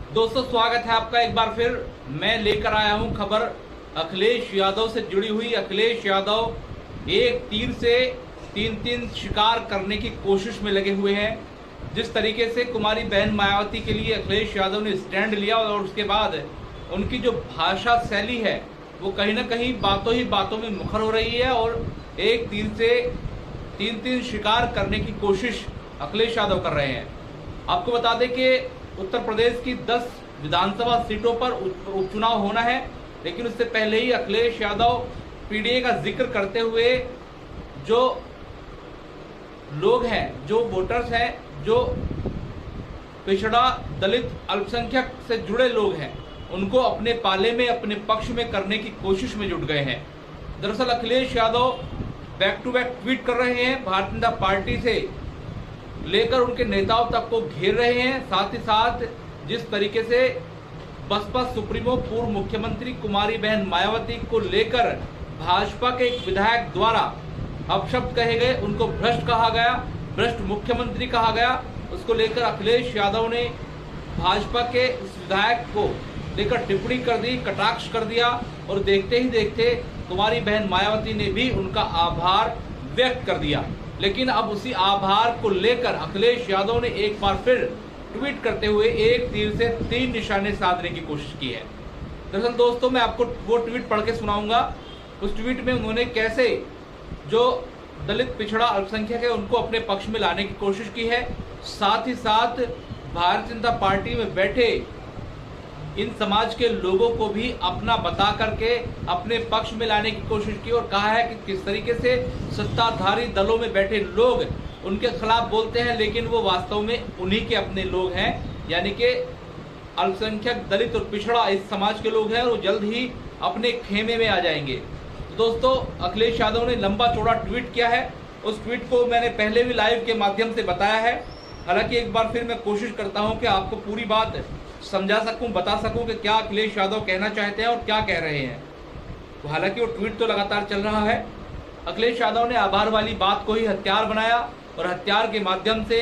दोस्तों, स्वागत है आपका एक बार फिर। मैं लेकर आया हूं खबर अखिलेश यादव से जुड़ी हुई। अखिलेश यादव एक तीर से तीन शिकार करने की कोशिश में लगे हुए हैं। जिस तरीके से कुमारी बहन मायावती के लिए अखिलेश यादव ने स्टैंड लिया और उसके बाद उनकी जो भाषा शैली है वो कहीं ना कहीं बातों ही बातों में मुखर हो रही है और एक तीर से तीन शिकार करने की कोशिश अखिलेश यादव कर रहे हैं। आपको बता दें कि उत्तर प्रदेश की 10 विधानसभा सीटों पर उपचुनाव होना है, लेकिन उससे पहले ही अखिलेश यादव पीडीए का जिक्र करते हुए जो लोग हैं, जो वोटर्स हैं, जो पिछड़ा दलित अल्पसंख्यक से जुड़े लोग हैं, उनको अपने पाले में, अपने पक्ष में करने की कोशिश में जुट गए हैं। दरअसल Akhilesh Yadav back to back tweet कर रहे हैं, भारतीय जनता पार्टी से लेकर उनके नेताओं तक को घेर रहे हैं। साथ ही साथ जिस तरीके से बसपा सुप्रीमो पूर्व मुख्यमंत्री कुमारी बहन मायावती को लेकर भाजपा के एक विधायक द्वारा अपशब्द कहे गए, उनको भ्रष्ट कहा गया, भ्रष्ट मुख्यमंत्री कहा गया, उसको लेकर अखिलेश यादव ने भाजपा के उस विधायक को लेकर टिप्पणी कर दी, कटाक्ष कर दिया और देखते ही देखते कुमारी बहन मायावती ने भी उनका आभार व्यक्त कर दिया। लेकिन अब उसी आभार को लेकर अखिलेश यादव ने एक बार फिर ट्वीट करते हुए एक तीर से 3 निशाने साधने की कोशिश की है। दरअसल दोस्तों, मैं आपको वो ट्वीट पढ़ के सुनाऊंगा। उस ट्वीट में उन्होंने कैसे जो दलित पिछड़ा अल्पसंख्यक है उनको अपने पक्ष में लाने की कोशिश की है। साथ ही साथ भारतीय जनता पार्टी में बैठे इन समाज के लोगों को भी अपना बता करके अपने पक्ष में लाने की कोशिश की और कहा है कि किस तरीके से सत्ताधारी दलों में बैठे लोग उनके खिलाफ बोलते हैं, लेकिन वो वास्तव में उन्हीं के अपने लोग हैं, यानी कि अल्पसंख्यक, दलित और पिछड़ा इस समाज के लोग हैं और वो जल्द ही अपने खेमे में आ जाएंगे। दोस्तों, अखिलेश यादव ने लंबा चौड़ा ट्वीट किया है। उस ट्वीट को मैंने पहले भी लाइव के माध्यम से बताया है। हालांकि एक बार फिर मैं कोशिश करता हूं कि आपको पूरी बात समझा सकूं, बता सकूं कि क्या अखिलेश यादव कहना चाहते हैं और क्या कह रहे हैं। तो हालांकि वो ट्वीट तो लगातार चल रहा है। अखिलेश यादव ने आभार वाली बात को ही हथियार बनाया और हथियार के माध्यम से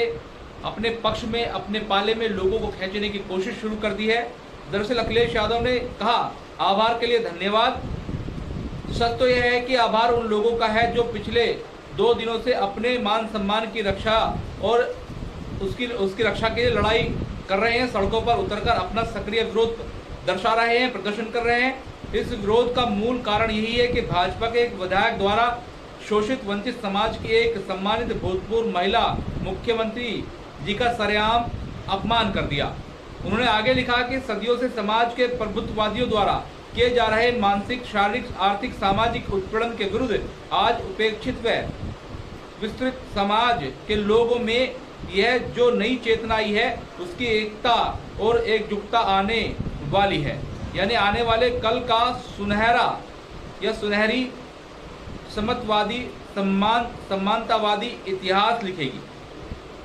अपने पक्ष में, अपने पाले में लोगों को खींचने की कोशिश शुरू कर दी है। दरअसल अखिलेश यादव ने कहा, आभार के लिए धन्यवाद। सच तो यह है कि आभार उन लोगों का है जो पिछले 2 दिनों से अपने मान सम्मान की रक्षा और उसकी रक्षा के लिए लड़ाई कर रहे हैं, सड़कों पर उतरकर अपना सक्रिय विरोध दर्शा रहे हैं, प्रदर्शन कर रहे हैं। इस विरोध का मूल कारण यही है कि भाजपा के एक विधायक द्वारा शोषित वंचित समाज की एक सम्मानित भूतपूर्व महिला मुख्यमंत्री जी का सरेआम अपमान कर दिया। उन्होंने आगे लिखा कि सदियों से समाज के प्रभुत्ववादियों द्वारा किए जा रहे मानसिक, शारीरिक, आर्थिक, सामाजिक उत्पीड़न के विरुद्ध आज उपेक्षित व विस्तृत समाज के लोगों में यह जो नई चेतना आई है उसकी एकता और एकजुटता आने वाली है, यानी आने वाले कल का सुनहरा या सुनहरी समतावादी, समानतावादी इतिहास लिखेगी।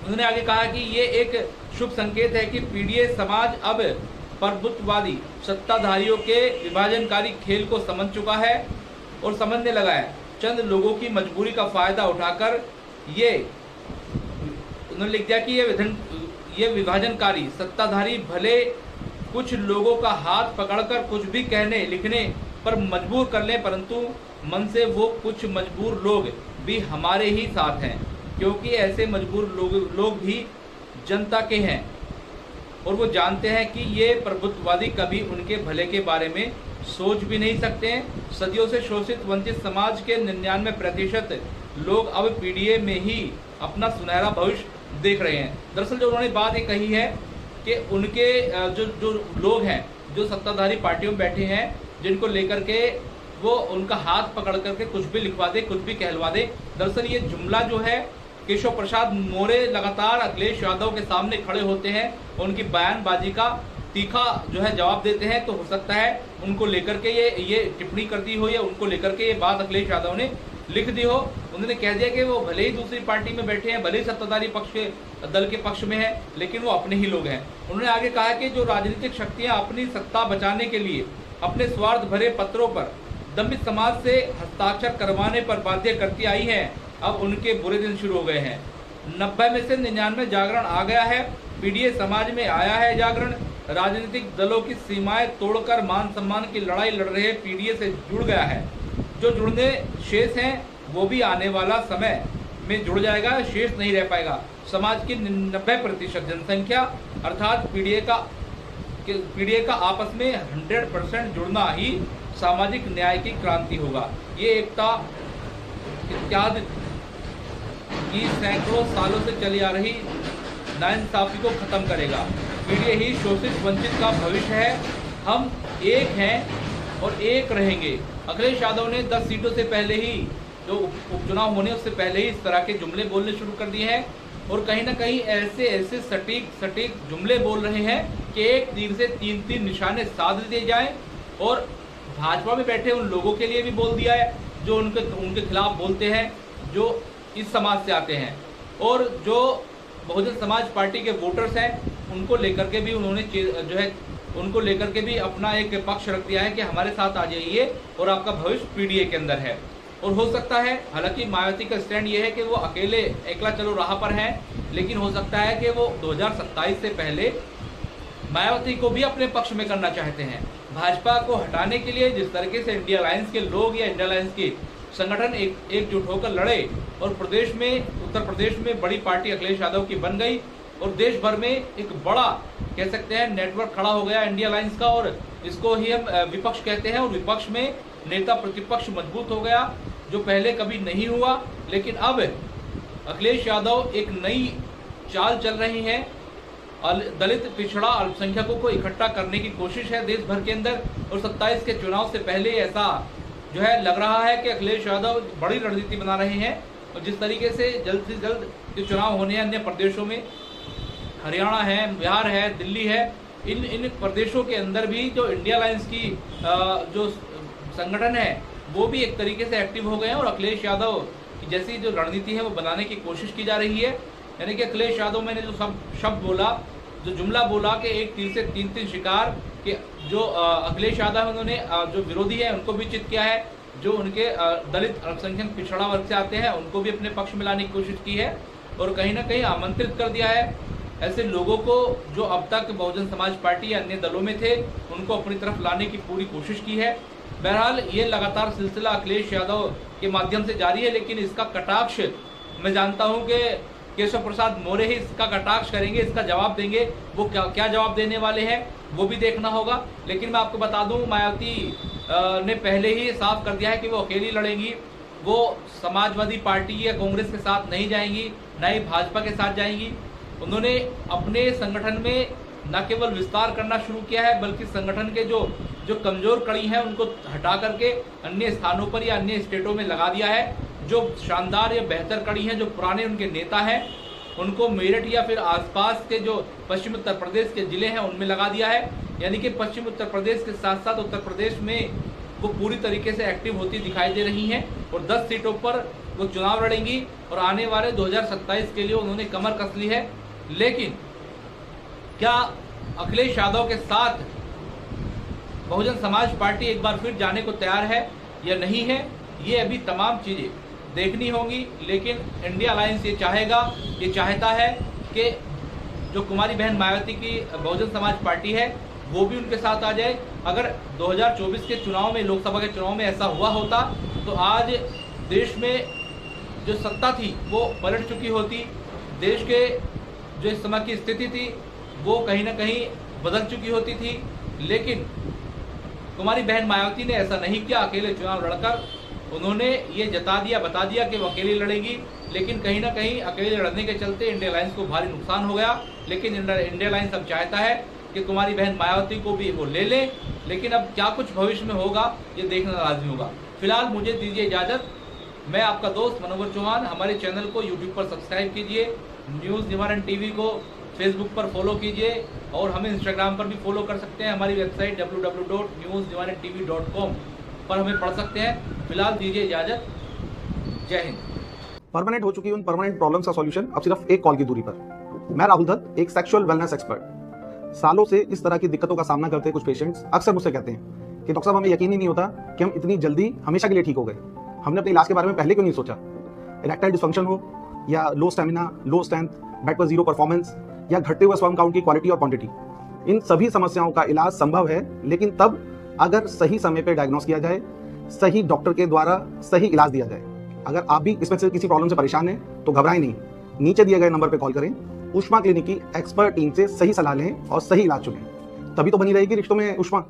उन्होंने आगे कहा कि ये एक शुभ संकेत है कि पीडीए समाज अब प्रभुत्ववादी सत्ताधारियों के विभाजनकारी खेल को समझ चुका है और समझने लगा है। चंद लोगों की मजबूरी का फायदा उठाकर ये उन्होंने लिख दिया कि ये विभाजनकारी सत्ताधारी भले कुछ लोगों का हाथ पकड़कर कुछ भी कहने लिखने पर मजबूर कर लें, परंतु मन से वो कुछ मजबूर लोग भी हमारे ही साथ हैं, क्योंकि ऐसे मजबूर लोग भी जनता के हैं और वो जानते हैं कि ये प्रभुत्ववादी कभी उनके भले के बारे में सोच भी नहीं सकते हैं। सदियों से शोषित वंचित समाज के 99% लोग अब पीडीए में ही अपना सुनहरा भविष्य देख रहे हैं। दरअसल जो उन्होंने बात ये कही है कि उनके जो लोग हैं, जो सत्ताधारी पार्टियों में बैठे हैं, जिनको लेकर के वो उनका हाथ पकड़ करके कुछ भी लिखवा दे, कुछ भी कहलवा दे। दरअसल ये जुमला जो है, केशव प्रसाद मौर्य लगातार अखिलेश यादव के सामने खड़े होते हैं, उनकी बयानबाजी का तीखा जो है जवाब देते हैं। तो हो सकता है उनको लेकर के ये टिप्पणी कर दी हो या उनको लेकर के ये बात अखिलेश यादव ने लिख दी हो। उन्होंने कह दिया कि वो भले ही दूसरी पार्टी में बैठे हैं, भले ही सत्ताधारी पक्ष के दल के पक्ष में है, लेकिन वो अपने ही लोग हैं। उन्होंने आगे कहा कि जो राजनीतिक शक्तियां अपनी सत्ता बचाने के लिए अपने स्वार्थ भरे पत्रों पर दलित समाज से हस्ताक्षर करवाने पर बाध्य करती आई हैं, अब उनके बुरे दिन शुरू हो गए हैं। 90 में से 99 जागरण आ गया है, पीडीए समाज में आया है जागरण। राजनीतिक दलों की सीमाएं तोड़कर मान सम्मान की लड़ाई लड़ रहे पीडीए से जुड़ गया है। जो जुड़ने शेष हैं वो भी आने वाला समय में जुड़ जाएगा, शेष नहीं रह पाएगा। समाज की 90% जनसंख्या अर्थात पीडीए का आपस में 100% जुड़ना ही सामाजिक न्याय की क्रांति होगा। ये एकता इत्यादि की सैकड़ों सालों से चली आ रही नाइंसाफी को खत्म करेगा। पीडीए ही शोषित वंचित का भविष्य है। हम एक हैं और एक रहेंगे। अखिलेश यादव ने 10 सीटों से पहले ही, जो उपचुनाव होने उससे पहले ही इस तरह के जुमले बोलने शुरू कर दिए हैं और कहीं ना कहीं ऐसे सटीक जुमले बोल रहे हैं कि एक तीर से 3 निशाने साध दिए जाएं। और भाजपा में बैठे उन लोगों के लिए भी बोल दिया है जो उनके खिलाफ बोलते हैं, जो इस समाज से आते हैं, और जो बहुजन समाज पार्टी के वोटर्स हैं उनको लेकर के भी उन्होंने उनको लेकर के भी अपना एक पक्ष रख दिया है कि हमारे साथ आ जाइए और आपका भविष्य पीडीए के अंदर है। और हो सकता है, हालांकि मायावती का स्टैंड ये है कि वो अकेले एकला चलो राह पर हैं, लेकिन हो सकता है कि वो 2027 से पहले मायावती को भी अपने पक्ष में करना चाहते हैं। भाजपा को हटाने के लिए जिस तरीके से इंडिया अलायंस के लोग या इंडिया अलायंस के संगठन एकजुट होकर लड़े और उत्तर प्रदेश में बड़ी पार्टी अखिलेश यादव की बन गई और देश भर में एक बड़ा कह सकते हैं नेटवर्क खड़ा हो गया इंडिया अलायंस का, और इसको ही हम विपक्ष कहते हैं। और विपक्ष में नेता प्रतिपक्ष मजबूत हो गया, जो पहले कभी नहीं हुआ। लेकिन अब अखिलेश यादव एक नई चाल चल रही है। दलित, पिछड़ा, अल्पसंख्यकों को इकट्ठा करने की कोशिश है देश भर के अंदर। और 27 के चुनाव से पहले ऐसा जो है लग रहा है कि अखिलेश यादव बड़ी रणनीति बना रहे हैं। और जिस तरीके से जल्द जो चुनाव होने हैं अन्य प्रदेशों में, हरियाणा है, बिहार है, दिल्ली है, इन प्रदेशों के अंदर भी जो इंडिया अलायंस की जो संगठन है वो भी एक तरीके से एक्टिव हो गए हैं। और अखिलेश यादव की जैसी जो रणनीति है वो बनाने की कोशिश की जा रही है। यानी कि अखिलेश यादव, मैंने जो शब्द बोला, जो जुमला बोला कि एक तीर से 3 शिकार, कि जो अखिलेश यादव उन्होंने जो विरोधी है उनको भी चित किया है, जो उनके दलित, अल्पसंख्यक, पिछड़ा वर्ग से आते हैं उनको भी अपने पक्ष में लाने की कोशिश की है। और कहीं ना कहीं आमंत्रित कर दिया है ऐसे लोगों को जो अब तक बहुजन समाज पार्टी या अन्य दलों में थे, उनको अपनी तरफ लाने की पूरी कोशिश की है। बहरहाल ये लगातार सिलसिला अखिलेश यादव के माध्यम से जारी है, लेकिन इसका कटाक्ष मैं जानता हूं कि केशव प्रसाद मौर्य ही इसका कटाक्ष करेंगे, इसका जवाब देंगे। वो क्या जवाब देने वाले हैं वो भी देखना होगा। लेकिन मैं आपको बता दूं, मायावती ने पहले ही साफ कर दिया है कि वो अकेली लड़ेंगी। वो समाजवादी पार्टी या कांग्रेस के साथ नहीं जाएंगी, न ही भाजपा के साथ जाएंगी। उन्होंने अपने संगठन में न केवल विस्तार करना शुरू किया है, बल्कि संगठन के जो कमजोर कड़ी हैं उनको हटा करके अन्य स्थानों पर या अन्य स्टेटों में लगा दिया है। जो शानदार या बेहतर कड़ी हैं, जो पुराने उनके नेता हैं, उनको मेरठ या फिर आसपास के जो पश्चिम उत्तर प्रदेश के जिले हैं उनमें लगा दिया है। यानी कि पश्चिम उत्तर प्रदेश के साथ साथ उत्तर प्रदेश में वो पूरी तरीके से एक्टिव होती दिखाई दे रही हैं और 10 सीटों पर वो चुनाव लड़ेंगी। और आने वाले 2027 के लिए उन्होंने कमर कस ली है। लेकिन क्या अखिलेश यादव के साथ बहुजन समाज पार्टी एक बार फिर जाने को तैयार है या नहीं है, ये अभी तमाम चीजें देखनी होंगी। लेकिन इंडिया अलायंस ये चाहता है कि जो कुमारी बहन मायावती की बहुजन समाज पार्टी है वो भी उनके साथ आ जाए। अगर 2024 के चुनाव में, लोकसभा के चुनाव में ऐसा हुआ होता तो आज देश में जो सत्ता थी वो पलट चुकी होती। देश के जो इस समय की स्थिति थी वो कहीं ना कहीं बदल चुकी होती थी। लेकिन कुमारी बहन मायावती ने ऐसा नहीं किया। अकेले चुनाव लड़कर उन्होंने ये बता दिया कि वो अकेले लड़ेंगी। लेकिन कहीं ना कहीं अकेले लड़ने के चलते इंडिया अलायंस को भारी नुकसान हो गया। लेकिन इंडिया अलायंस अब चाहता है कि कुमारी बहन मायावती को भी वो ले ले। लेकिन अब क्या कुछ भविष्य में होगा ये देखना लाजमी होगा। फिलहाल मुझे दीजिए इजाजत। मैं आपका दोस्त मनोहर चौहान। हमारे चैनल को यूट्यूब पर सब्सक्राइब कीजिए, न्यूज़ निवारण टीवी को फेसबुक पर फॉलो कीजिए और हमें इंस्टाग्राम पर भी फॉलो कर सकते हैं। हमारी वेबसाइट www.newsnivaranTV.com पर हमें पढ़ सकते हैं। फिलहाल दीजिए इजाजत। जय हिंद। परमानेंट हो चुकी उन परमानेंट प्रॉब्लम्स का सॉल्यूशन अब सिर्फ एक कॉल की दूरी पर। मैं राहुल दत्त, एक सेक्सुअल वेलनेस एक्सपर्ट। सालों से इस तरह की दिक्कतों का सामना करते कुछ पेशेंट्स अक्सर मुझसे कहते हैं कि डॉक्टर साहब हमें यकीन ही नहीं होता कि हम इतनी जल्दी हमेशा के लिए ठीक हो गए। हमने अपने इलाज के बारे में पहले क्यों नहीं सोचा। इरेक्टाइल डिसफंक्शन हो या लो स्टेमिना, लो स्ट्रेंथ, बेड पर जीरो परफॉर्मेंस या घटते हुए स्पर्म काउंट की क्वालिटी और क्वांटिटी, इन सभी समस्याओं का इलाज संभव है, लेकिन तब अगर सही समय पे डायग्नोस किया जाए, सही डॉक्टर के द्वारा सही इलाज दिया जाए। अगर आप भी इसमें से किसी प्रॉब्लम से परेशान हैं तो घबराएं नहीं, नीचे दिए गए नंबर पे कॉल करें, उष्मा क्लिनिक की एक्सपर्ट टीम से सही सलाह लें और सही इलाज चुनें। तभी तो बनी रहेगी रिश्तों में उष्मा।